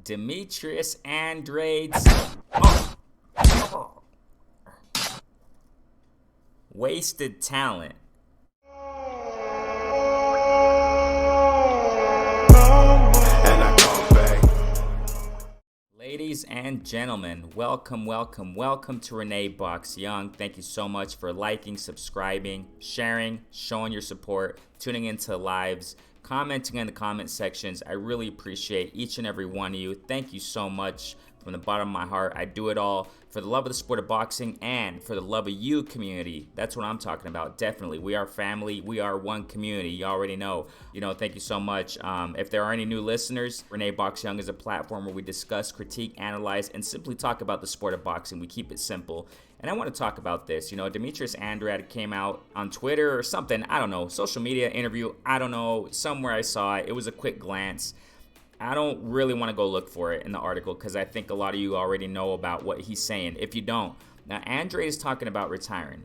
Demetrius Andrade. Wasted talent. Ladies and gentlemen, welcome to Renee Box Young. Thank you so much for liking, subscribing, sharing, showing your support, tuning into lives, commenting in the comment sections. I really appreciate each and every one of you. Thank you so much from the bottom of my heart. I do it all for the love of the sport of boxing and for the love of you, community. That's what I'm talking about. Definitely. We are family. We are one community. You already know. Thank you so much. If there are any new listeners, Renee Box Young is a platform where we discuss, critique, analyze, and simply talk about the sport of boxing. We keep it simple. And I want to talk about this. Demetrius Andrade came out on Twitter or something. I don't know. Social media interview. I don't know. Somewhere I saw it. It was a quick glance. I don't really want to go look for it in the article because I think a lot of you already know about what he's saying. If you don't, now Andrade is talking about retiring.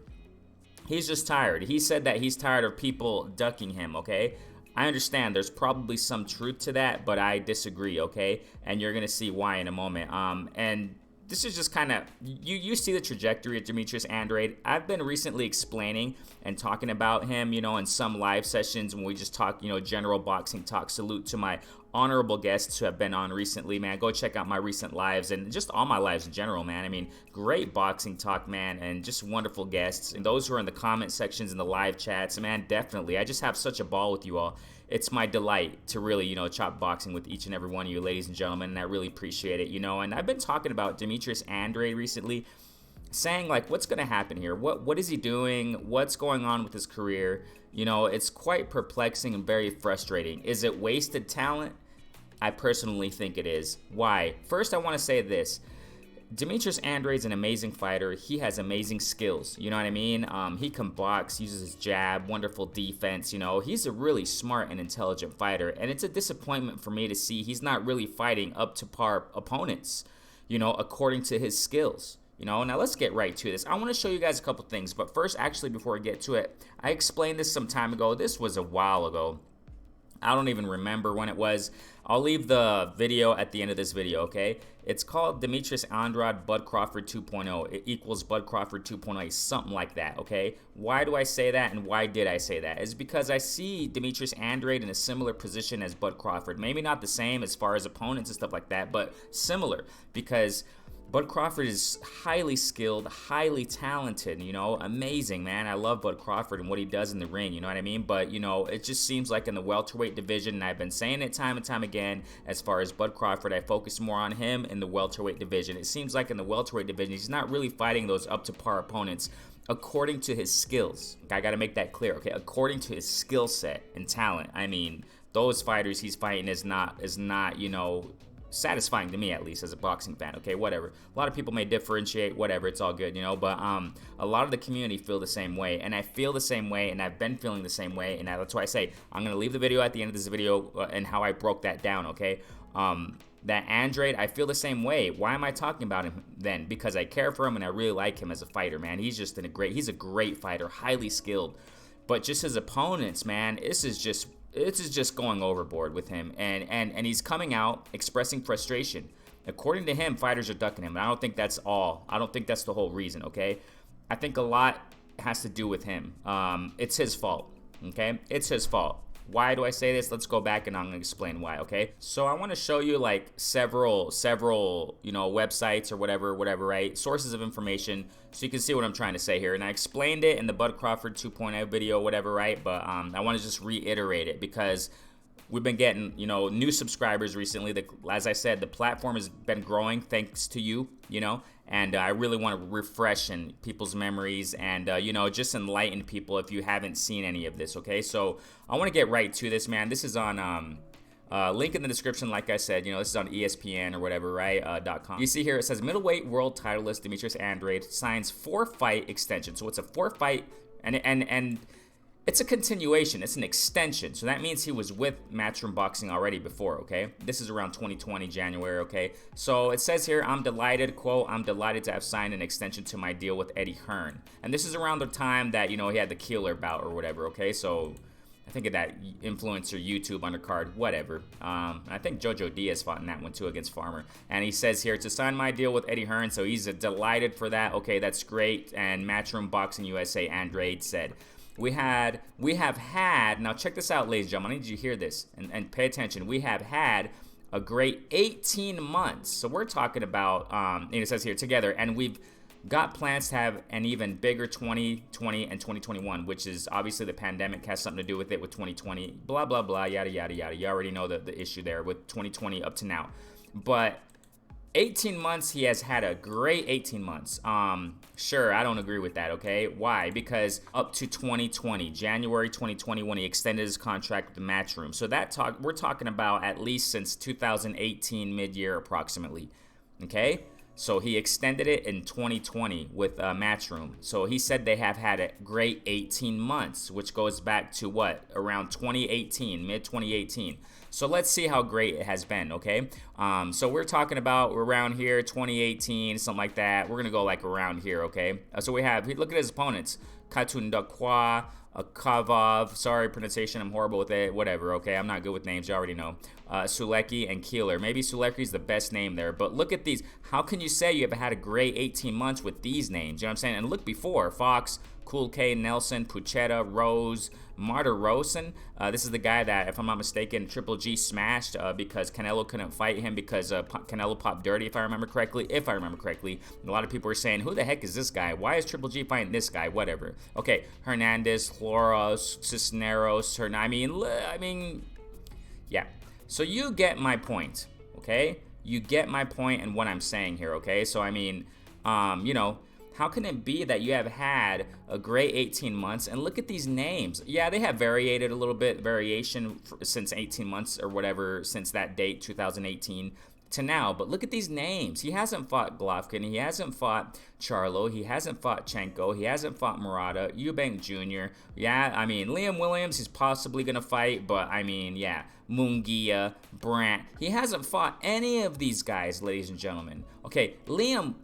He's just tired. He said that he's tired of people ducking him, okay? I understand there's probably some truth to that, but I disagree, okay? And you're going to see why in a moment. And this is just kind of, you see the trajectory of Demetrius Andrade. I've been recently explaining and talking about him, in some live sessions when we just talk, general boxing talk. Salute to my honorable guests who have been on recently, man. Go check out my recent lives and just all my lives in general, man. I mean, great boxing talk, man, and just wonderful guests. And those who are in the comment sections and the live chats, man, definitely. I just have such a ball with you all. It's my delight to really, chop boxing with each and every one of you, ladies and gentlemen, and I really appreciate it, And I've been talking about Demetrius Andrade recently, saying, like, what's going to happen here? What is he doing? What's going on with his career? It's quite perplexing and very frustrating. Is it wasted talent? I personally think it is. Why? First, I want to say this. Demetrius Andrade's an amazing fighter. He has amazing skills. You know what I mean? He can box, uses his jab, wonderful defense. He's a really smart and intelligent fighter. And it's a disappointment for me to see he's not really fighting up to par opponents, according to his skills. Now let's get right to this. I want to show you guys a couple things. But first, actually, before I get to it, I explained this some time ago. This was a while ago. I don't even remember when it was. I'll leave the video at the end of this video, okay? It's called Demetrius Andrade Bud Crawford 2.0. It equals Bud Crawford 2.0, something like that, okay? Why do I say that and why did I say that? It's because I see Demetrius Andrade in a similar position as Bud Crawford. Maybe not the same as far as opponents and stuff like that, but similar because Bud Crawford is highly skilled, highly talented, amazing, man. I love Bud Crawford and what he does in the ring, you know what I mean? But, it just seems like in the welterweight division, and I've been saying it time and time again, as far as Bud Crawford, I focus more on him in the welterweight division. It seems like in the welterweight division, he's not really fighting those up-to-par opponents according to his skills. I got to make that clear, okay? According to his skill set and talent. I mean, those fighters he's fighting is not, satisfying to me, at least as a boxing fan, okay? Whatever. A lot of people may differentiate, whatever, it's all good, but a lot of the community feel the same way, and I feel the same way, and I've been feeling the same way, and that's why I say I'm gonna leave the video at the end of this video and how I broke that down, okay? That Andrade, I feel the same way. Why am I talking about him then? Because I care for him and I really like him as a fighter, man. He's a great fighter, highly skilled, but just his opponents, man, this is just going overboard with him, and he's coming out expressing frustration. According to him, fighters are ducking him, and I don't think that's all. I don't think that's the whole reason, okay? I think a lot has to do with him. It's his fault, okay? It's his fault. Why do I say this? Let's go back and I'm gonna explain why, okay? So I want to show you like several, websites or whatever, right? Sources of information so you can see what I'm trying to say here. And I explained it in the Bud Crawford 2.0 video, whatever, right? But I want to just reiterate it because we've been getting, new subscribers recently. As I said, the platform has been growing thanks to you, and I really want to refresh in people's memories and, just enlighten people if you haven't seen any of this, okay? So I want to get right to this, man. This is on link in the description, like I said, this is on ESPN or whatever, right? .com. You see here, it says middleweight world titleist Demetrius Andrade signs 4-fight extension. So it's a 4-fight, and it's a continuation. It's an extension. So that means he was with Matchroom Boxing already before, okay? This is around 2020, January, okay? So it says here, I'm delighted, quote, I'm delighted to have signed an extension to my deal with Eddie Hearn. And this is around the time that, he had the Keeler bout or whatever, okay? So I think of that influencer YouTube undercard, whatever. I think Jojo Diaz fought in that one too against Farmer. And he says here, to sign my deal with Eddie Hearn, so he's delighted for that. Okay, that's great. And Matchroom Boxing USA, Andrade said, we have had, now check this out, ladies and gentlemen, I need you to hear this and pay attention. We have had a great 18 months. So we're talking about, and it says here, together, and we've got plans to have an even bigger 2020 and 2021, which is obviously the pandemic has something to do with it with 2020, blah, blah, blah, yada, yada, yada. You already know the issue there with 2020 up to now. But 18 months, he has had a great 18 months. Sure, I don't agree with that, okay? Why? Because up to 2020, January 2020, when he extended his contract with the Matchroom. So we're talking about at least since 2018 mid-year approximately, okay? So he extended it in 2020 with Matchroom. So he said they have had a great 18 months, which goes back to what? Around 2018, mid-2018. So let's see how great it has been, okay? So we're talking about around here, 2018, something like that. We're going to go like around here, okay? So we have, look at his opponents. Katundakwa, Kavov, sorry pronunciation, I'm horrible with it, whatever, okay? I'm not good with names, you already know. Sulecki and Keeler. Maybe Sulecki's the best name there, but look at these. How can you say you have had a great 18 months with these names? You know what I'm saying? And look before, Fox, Cool K, Nelson, Puchetta, Rose, Marta Rosen. This is the guy that, if I'm not mistaken, Triple G smashed because Canelo couldn't fight him because Canelo popped dirty, if I remember correctly. A lot of people were saying, who the heck is this guy? Why is Triple G fighting this guy? Whatever. Okay, Hernandez, Flores, Cisneros, I mean, yeah. So you get my point, okay? You get my point and what I'm saying here, okay? So, I mean, you know, how can it be that you have had a great 18 months and look at these names? Yeah, they have variated a little bit, variation since 18 months or whatever, since that date, 2018 to now. But look at these names. He hasn't fought Golovkin. He hasn't fought Charlo. He hasn't fought Chenko. He hasn't fought Murata, Eubank Jr. Yeah, I mean, Liam Williams, he's possibly going to fight, but I mean, yeah, Munguia, Brandt. He hasn't fought any of these guys, ladies and gentlemen. Okay, Liam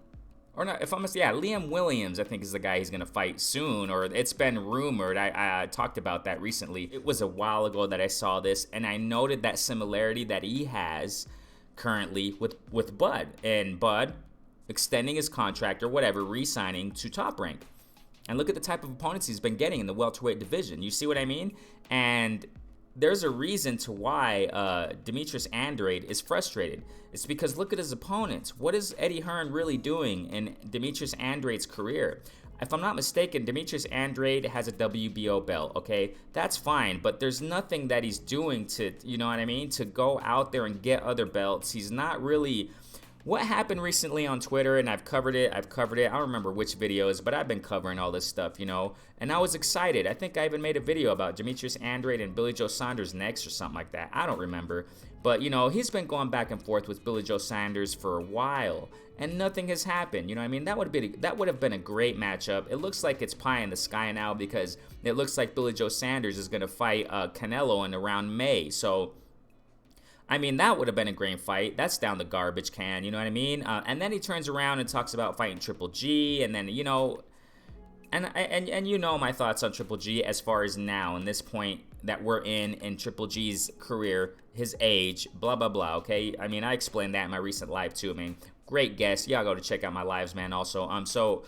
Williams, I think, is the guy he's going to fight soon, or it's been rumored. I talked about that recently. It was a while ago that I saw this, and I noted that similarity that he has currently with Bud. And Bud extending his contract or whatever, re-signing to Top Rank. And look at the type of opponents he's been getting in the welterweight division. You see what I mean? And there's a reason to why Demetrius Andrade is frustrated. It's because look at his opponents. What is Eddie Hearn really doing in Demetrius Andrade's career? If I'm not mistaken, Demetrius Andrade has a WBO belt, okay? That's fine, but there's nothing that he's doing to, you know what I mean, to go out there and get other belts. He's not really... What happened recently on Twitter, and I've covered it, I don't remember which videos, but I've been covering all this stuff, you know, and I was excited. I think I even made a video about Demetrius Andrade and Billy Joe Saunders next or something like that. I don't remember, but, you know, he's been going back and forth with Billy Joe Saunders for a while, and nothing has happened, you know what I mean? That would have been a great matchup. It looks like it's pie in the sky now because it looks like Billy Joe Saunders is going to fight Canelo in around May, so... I mean, that would have been a great fight. That's down the garbage can, you know what I mean? And then he turns around and talks about fighting Triple G, and then, you know, and you know my thoughts on Triple G as far as now, in this point that we're in Triple G's career, his age, blah, blah, blah, okay? I mean, I explained that in my recent live, too. I mean, great guest. Y'all go to check out my lives, man, also. So...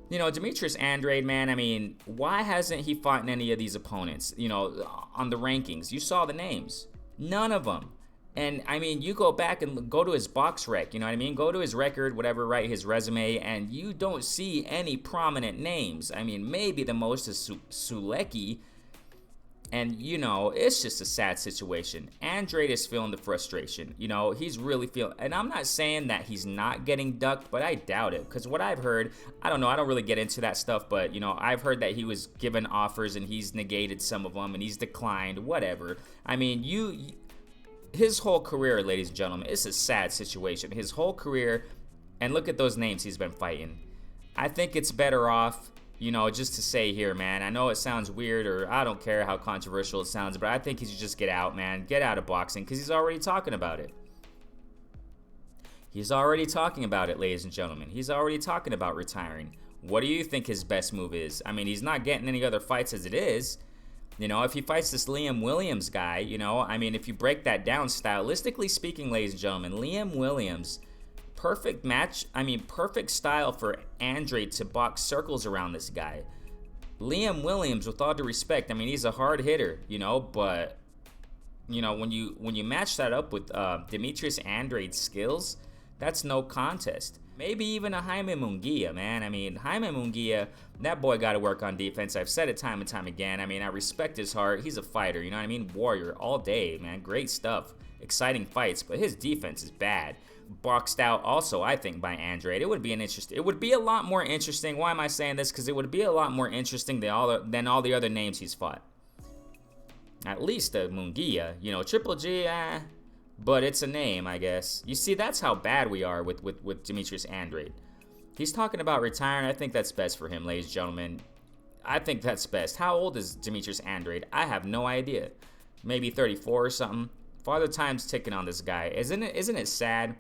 You know, Demetrius Andrade, man, I mean, why hasn't he fought in any of these opponents, you know, on the rankings? You saw the names. None of them. And, I mean, you go back and go to his box rec, you know what I mean? Go to his record, whatever, right, his resume, and you don't see any prominent names. I mean, maybe the most is Sulecki, and, you know, it's just a sad situation. Andrade is feeling the frustration. You know, he's really feeling, and I'm not saying that he's not getting ducked, but I doubt it, because what I've heard, I don't know, I don't really get into that stuff, but, you know, I've heard that he was given offers, and he's negated some of them, and he's declined, whatever. I mean, his whole career, ladies and gentlemen, it's a sad situation. His whole career, and look at those names he's been fighting. I think it's better off, you know, just to say here, man, I know it sounds weird, or I don't care how controversial it sounds, but I think he should just get out, man. Get out of boxing, because he's already talking about it. He's already talking about it, ladies and gentlemen. He's already talking about retiring. What do you think his best move is? I mean, he's not getting any other fights as it is. You know, if he fights this Liam Williams guy, you know, I mean, if you break that down, stylistically speaking, ladies and gentlemen, Liam Williams, perfect match. I mean, perfect style for Andrade to box circles around this guy. Liam Williams, with all due respect, I mean, he's a hard hitter, you know, but you know, when you match that up with Demetrius Andrade's skills, that's no contest. Maybe even a Jaime Munguia, man. I mean, Jaime Munguia, that boy got to work on defense. I've said it time and time again. I mean, I respect his heart. He's a fighter, you know what I mean? Warrior all day, man. Great stuff. Exciting fights, but his defense is bad. Boxed out also, I think, by Andrade. It would be a lot more interesting. Why am I saying this? Because it would be a lot more interesting than all the other names he's fought. At least the Munguia, you know, Triple G, but it's a name, I guess. You see, that's how bad we are with Demetrius Andrade. He's talking about retiring. I think that's best for him, ladies and gentlemen. I think that's best. How old is Demetrius Andrade? I have no idea. Maybe 34 or something. Father Time's ticking on this guy. Isn't it sad?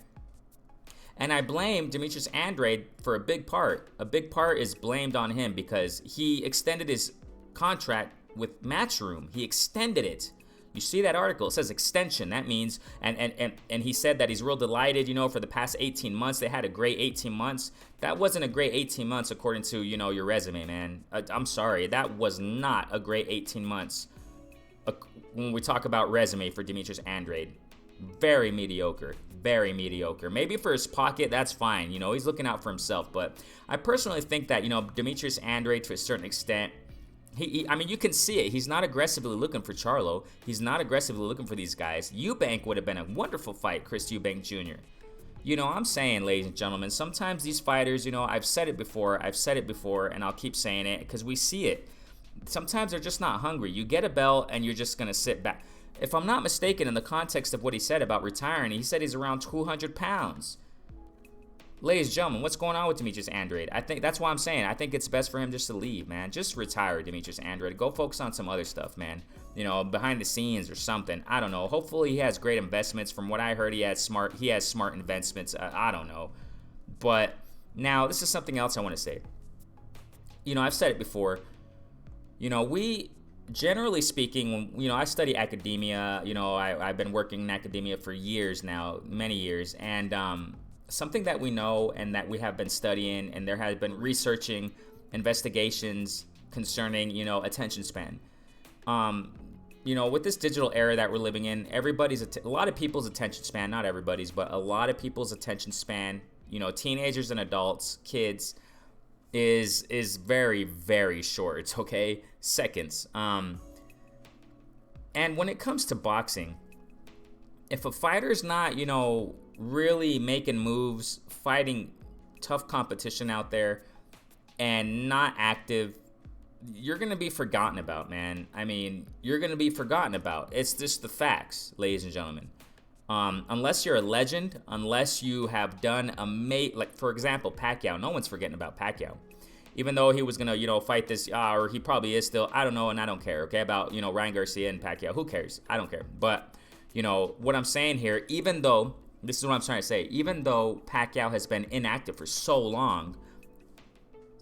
And I blame Demetrius Andrade for a big part. A big part is blamed on him because he extended his contract with Matchroom. He extended it. You see that article? It says extension. That means, and he said that he's real delighted, you know, for the past 18 months. They had a great 18 months. That wasn't a great 18 months according to, you know, your resume, man. I'm sorry. That was not a great 18 months when we talk about resume for Demetrius Andrade. Very mediocre. Very mediocre. Maybe for his pocket, that's fine. You know, he's looking out for himself. But I personally think that, you know, Demetrius Andrade, to a certain extent, I mean, you can see it. He's not aggressively looking for Charlo. He's not aggressively looking for these guys. Eubank would have been a wonderful fight, Chris Eubank Jr. You know, I'm saying, ladies and gentlemen, sometimes these fighters, you know, I've said it before, and I'll keep saying it because we see it. Sometimes they're just not hungry. You get a belt and you're just going to sit back. If I'm not mistaken, in the context of what he said about retiring, he said he's around 200 pounds. Ladies and gentlemen, what's going on with Demetrius Andrade? I think that's why I'm saying I think it's best for him just to leave, man. Just retire, Demetrius Andrade. Go focus on some other stuff, man. You know, behind the scenes or something. I don't know. Hopefully he has great investments. From what I heard, he has smart investments. I don't know. But now this is something else I want to say. You know, I've said it before. You know, we generally speaking, when, you know, I study academia. You know, I've been working in academia for years now, many years, and something that we know and that we have been studying, and there has been researching investigations concerning, you know, attention span. You know, with this digital era that we're living in, a lot of people's attention span, not everybody's, but a lot of people's attention span, you know, teenagers and adults, kids, is very, very short, okay? Seconds. And when it comes to boxing, if a fighter's not, you know, really making moves, fighting tough competition out there, and not active, you're going to be forgotten about, man. I mean, you're going to be forgotten about. It's just the facts, ladies and gentlemen. Unless you're a legend, unless you have done like, for example, Pacquiao. No one's forgetting about Pacquiao. Even though he was going to, you know, fight this, or he probably is still, I don't know, and I don't care, okay, about, you know, Ryan Garcia and Pacquiao. Who cares? I don't care. But, you know, what I'm saying here, even though, this is what I'm trying to say, even though Pacquiao has been inactive for so long,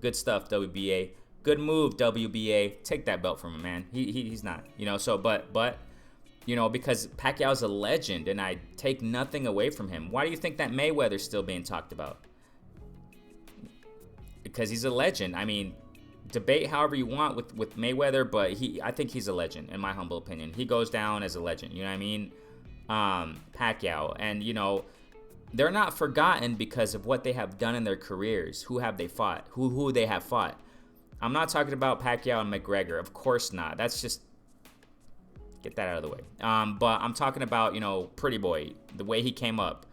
good stuff, WBA. Good move, WBA. Take that belt from him, man. He's not, you know, so, but, you know, because Pacquiao's a legend, and I take nothing away from him. Why do you think that Mayweather's still being talked about? Because he's a legend. I mean, debate however you want with Mayweather, but I think he's a legend, in my humble opinion. He goes down as a legend, you know what I mean? Pacquiao, and you know, they're not forgotten because of what they have done in their careers. Who have they fought? Who they have fought? I'm not talking about Pacquiao and McGregor, of course not. That's just, get that out of the way. But I'm talking about, you know, Pretty Boy, the way he came up.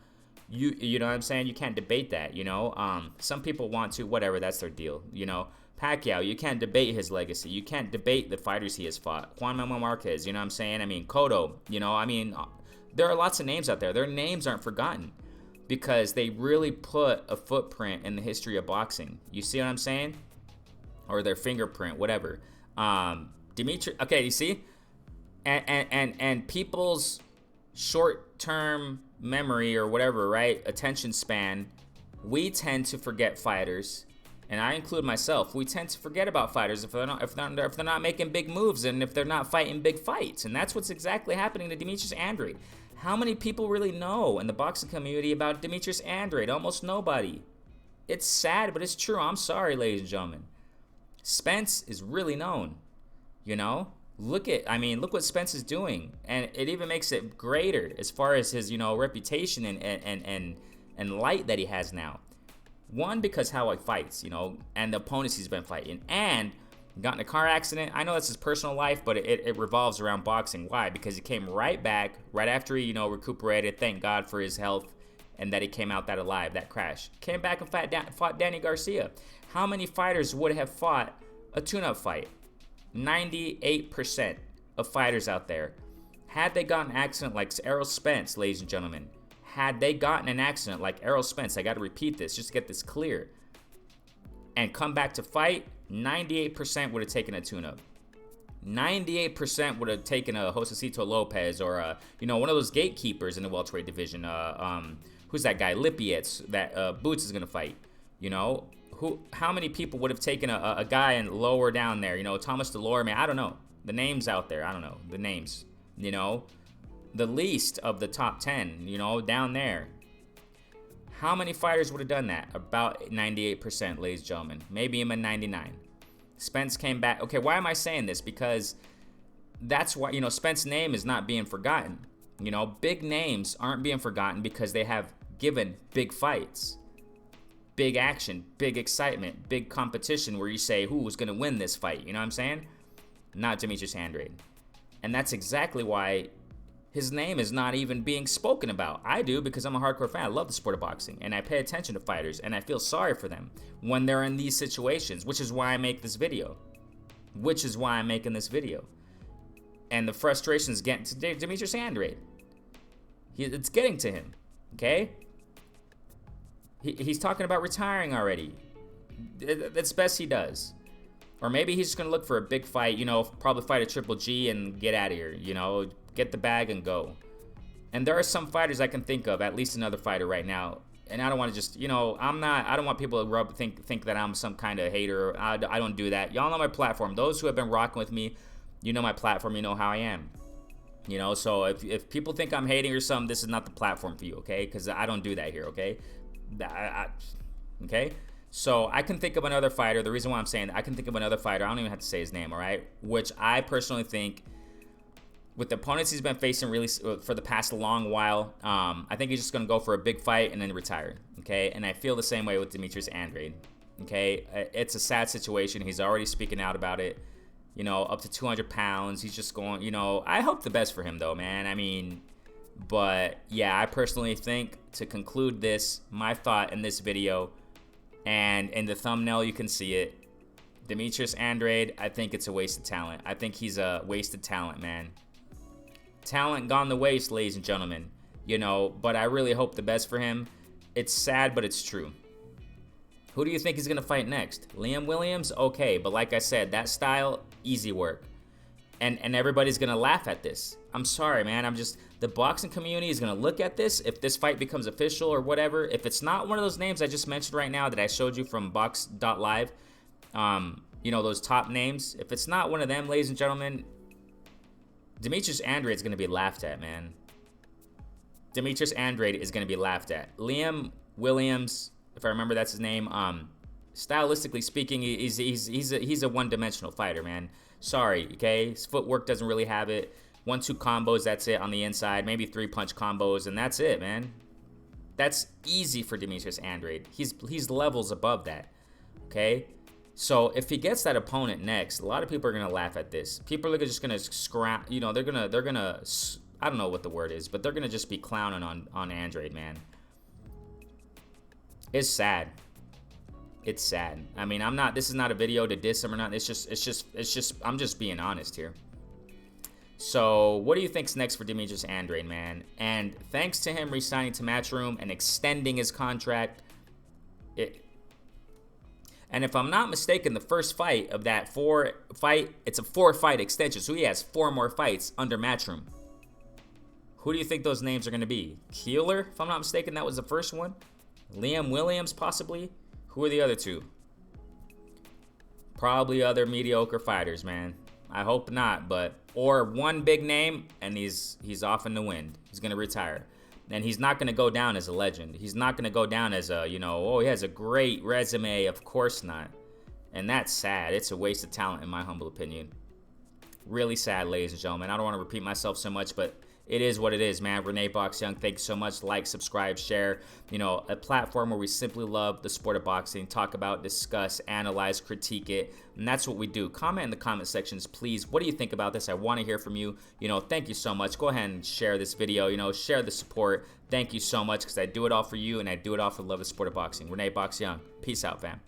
You know what I'm saying? You can't debate that, you know? Some people want to, whatever, that's their deal, you know? Pacquiao, you can't debate his legacy. You can't debate the fighters he has fought. Juan Manuel Marquez, you know what I'm saying? I mean, Cotto, you know, I mean, there are lots of names out there. Their names aren't forgotten because they really put a footprint in the history of boxing. You see what I'm saying? Or their fingerprint, whatever. Demetrius, okay, you see? And people's short-term memory or whatever, right? Attention span, we tend to forget fighters and I include myself, we tend to forget about fighters if they're not making big moves and if they're not fighting big fights. And that's what's exactly happening to Demetrius Andrade. How many people really know in the boxing community about Demetrius Andrade? Almost nobody. It's sad, but it's true. I'm sorry, ladies and gentlemen. Spence is really known, you know? Look what Spence is doing. And it even makes it greater as far as his, reputation and light that he has now. One, because how he fights, and the opponents he's been fighting. And got in a car accident. I know that's his personal life, but it revolves around boxing. Why? Because he came right back, right after he, recuperated. Thank God for his health and that he came out that alive, that crash. Came back and fought Danny Garcia. How many fighters would have fought a tune-up fight? 98% of fighters out there. Had they gotten an accident like Errol Spence, ladies and gentlemen, had they gotten an accident like Errol Spence, I got to repeat this just to get this clear, and come back to fight, 98% would have taken a tune-up. 98% would have taken a Josecito Lopez or one of those gatekeepers in the welterweight division. Who's that guy? Lippietz that Boots is gonna fight. How many people would have taken a guy and lower down there? Thomas Delorme. I don't know the names out there. I don't know the names. The least of the top 10, down there. How many fighters would have done that? About 98%, ladies and gentlemen. Maybe even 99. Spence came back. Okay, why am I saying this? Because that's why, Spence's name is not being forgotten. Big names aren't being forgotten because they have given big fights. Big action, big excitement, big competition where you say, who's going to win this fight? You know what I'm saying? Not Demetrius Andrade. And that's exactly why his name is not even being spoken about. I do, because I'm a hardcore fan. I love the sport of boxing, and I pay attention to fighters, and I feel sorry for them when they're in these situations, which is why I make this video. And the frustration is getting to Demetrius Andrade. It's getting to him, okay? He's talking about retiring already. That's best he does. Or maybe he's just going to look for a big fight, probably fight a Triple G and get out of here, get the bag and go. And there are some fighters I can think of, at least another fighter right now. And I don't want to just, I don't want people to think that I'm some kind of hater. I don't do that. Y'all know my platform. Those who have been rocking with me, my platform, you know how I am. So if people think I'm hating or something, this is not the platform for you, okay? Because I don't do that here, okay? Okay? So I can think of another fighter. The reason why I'm saying that, I can think of another fighter. I don't even have to say his name, all right? Which I personally think, with the opponents he's been facing really for the past long while, I think he's just going to go for a big fight and then retire, okay? And I feel the same way with Demetrius Andrade, okay? It's a sad situation. He's already speaking out about it, up to 200 pounds. He's just going, I hope the best for him, though, man. But yeah, I personally think, to conclude this, my thought in this video, and in the thumbnail you can see it, Demetrius Andrade, I think it's a waste of talent. I think he's a wasted talent, man. Talent gone to waste, ladies and gentlemen. But I really hope the best for him. It's sad, but it's true. Who do you think he's going to fight next? Liam Williams? Okay, but like I said, that style, easy work. And everybody's going to laugh at this. I'm sorry, man. The boxing community is going to look at this if this fight becomes official or whatever. If it's not one of those names I just mentioned right now that I showed you from box.live, those top names, if it's not one of them, ladies and gentlemen, Demetrius Andrade is going to be laughed at, man. Demetrius Andrade is going to be laughed at. Liam Williams, if I remember that's his name, stylistically speaking, he's a one-dimensional fighter, man. Sorry, okay? His footwork doesn't really have it. 1-2 combos, that's it on the inside. Maybe 3-punch combos, and that's it, man. That's easy for Demetrius Andrade. He's levels above that, okay? So if he gets that opponent next, a lot of people are gonna laugh at this. People are just gonna scrap. They're gonna. I don't know what the word is, but they're gonna just be clowning on Andrade, man. It's sad. It's sad. This is not a video to diss him or not. It's just. I'm just being honest here. So what do you think's next for Demetrius Andrade, man? And thanks to him re-signing to Matchroom and extending his contract, and if I'm not mistaken, the first fight of that it's a 4-fight extension, so he has 4 more fights under Matchroom. Who do you think those names are going to be? Keeler, if I'm not mistaken, that was the first one. Liam Williams, possibly. Who are the other two? Probably other mediocre fighters, man. I hope not, but or one big name and he's off in the wind. He's gonna retire. And he's not gonna go down as a legend. He's not gonna go down as a, oh, he has a great resume. Of course not. And that's sad. It's a waste of talent in my humble opinion. Really sad, ladies and gentlemen. I don't want to repeat myself so much, but it is what it is, man. Renee Box Young, thank you so much. Like, subscribe, share. A platform where we simply love the sport of boxing, talk about, discuss, analyze, critique it, and that's what we do. Comment in the comment sections, please. What do you think about this? I want to hear from you. Thank you so much. Go ahead and share this video. Share the support. Thank you so much, because I do it all for you, and I do it all for the love of the sport of boxing. Renee Box Young. Peace out, fam.